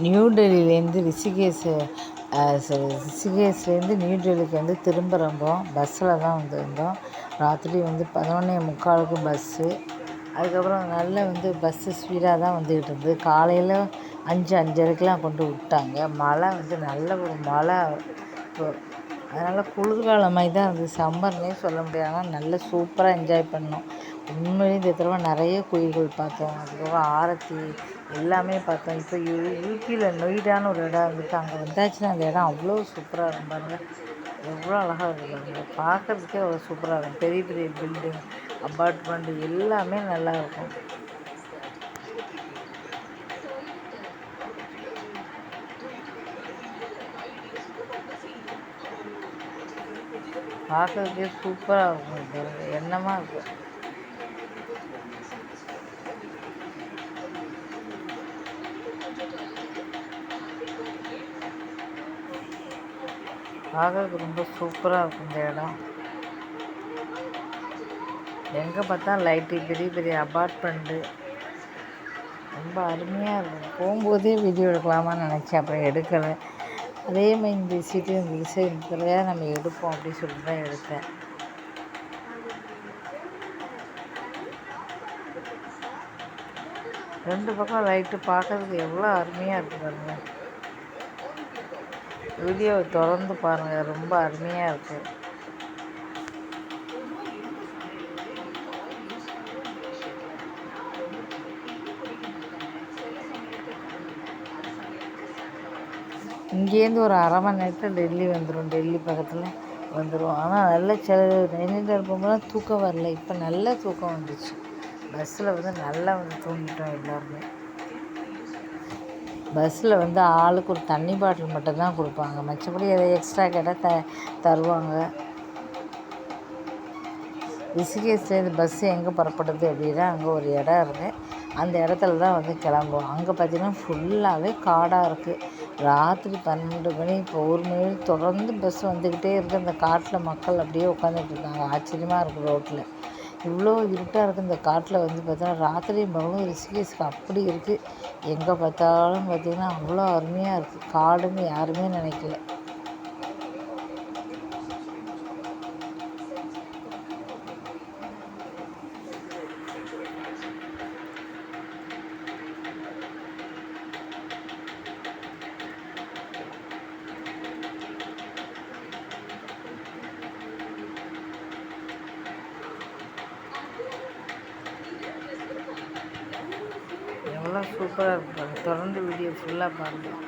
New டெல்லியிலேருந்து ரிஷிகேஷ்லேருந்து new டெல்லிக்கு வந்து திரும்புகிறப்போ பஸ்ஸில் தான் வந்திருந்தோம். ராத்திரி வந்து 11:45க்கு பஸ்ஸு. அதுக்கப்புறம் நல்ல வந்து பஸ்ஸு ஸ்பீடாக தான் வந்துக்கிட்டு இருந்தது. காலையில் 5:30க்கெலாம் கொண்டு விட்டாங்க. மழை வந்து நல்ல ஒரு மழை. அதனால் குளிர்காலம் மாதிரி தான் இருந்தது. சம்மர்னே சொல்ல முடியாது. ஆனால் நல்லா சூப்பராக என்ஜாய் பண்ணோம். உண்மையிலேயே இந்த தடவை நிறைய கோயில்கள் பார்த்தோம். அதுக்கப்புறம் ஆரத்தி எல்லாமே பார்த்தோம். இப்போ யூபியில் நொய்டான்னு ஒரு இடம் இருந்துச்சு. அங்கே வந்தாச்சுன்னா அந்த இடம் அவ்வளோ சூப்பராக இருக்கும் பாருங்கள். எவ்வளோ அழகாக இருக்குது பாருங்கள். பார்க்குறதுக்கே அவ்வளோ சூப்பராக இருக்கும். பெரிய பெரிய பில்டிங், அப்பார்ட்மெண்ட் எல்லாமே நல்லாயிருக்கும். பார்க்குறதுக்கே சூப்பராக இருக்கும். இது எண்ணமாக இருக்கும். பார்க்குறதுக்கு ரொம்ப சூப்பராக இருக்கும் இந்த இடம். எங்கே பார்த்தா லைட்டு, பெரிய பெரிய அப்பார்ட்மெண்ட்டு ரொம்ப அருமையாக இருக்கும். போகும்போதே வீடியோ எடுக்கலாமான்னு நினச்சேன், அப்புறம் எடுக்கலை. அதே மாதிரி இந்த சீட்டு இருந்துச்சு, சரி இந்த தடவையாக நம்ம எடுப்போம் அப்படின்னு சொல்லிட்டு தான் எடுத்தேன். ரெண்டு பக்கம் லைட்டு பார்க்கறதுக்கு எவ்வளோ அருமையாக இருக்குது பாருங்கள். வீடியோவை தொடர்ந்து பாருங்கள், ரொம்ப அருமையாக இருக்குது. இங்கேருந்து ஒரு 1/2 மணி நேரத்தில் டெல்லி வந்துடும். டெல்லி பக்கத்தில் வந்துடும். ஆனால் நல்ல நின்றுட்டு இருக்கும்போது தூக்கம் வரல. இப்போ நல்ல தூக்கம் வந்துச்சு. பஸ்ஸில் வந்து நல்லா வந்து தூங்கிட்டோம் எல்லாருமே. பஸ்ஸில் வந்து ஆளுக்கு ஒரு தண்ணி பாட்டில் மட்டும்தான் கொடுப்பாங்க. மற்றபடி எதை எக்ஸ்ட்ரா கேட்டால் தருவாங்க. ரிஷிகேஷ்லேருந்து பஸ்ஸு எங்கே புறப்படுது அப்படின்னா அங்கே ஒரு இடம் இருக்குது. அந்த இடத்துல தான் வந்து கிளம்புவோம். அங்கே பார்த்திங்கன்னா ஃபுல்லாகவே காடாக இருக்குது. ராத்திரி 12 மணி, இப்போ 1 மணி தொடர்ந்து பஸ் வந்துக்கிட்டே இருக்குது. அந்த காட்டில் மக்கள் அப்படியே உட்காந்துட்டு இருக்காங்க. ஆச்சரியமாக இருக்குது. ரோட்டில் இவ்வளோ இருட்டாக இருக்குது. இந்த காட்டில் வந்து பார்த்தோன்னா ராத்திரி பகலும் ரிஷிகேஷ்க்கு அப்படி இருக்குது. எங்கே பார்த்தாலும் பார்த்திங்கன்னா அவ்வளோ அருமையாக இருக்குது. காடுன்னு யாருமே நினைக்கல. எவ்வளோ சூப்பராக இருக்குது. தொடர்ந்து வீடியோ ஃபுல்லாக பாருங்கள்.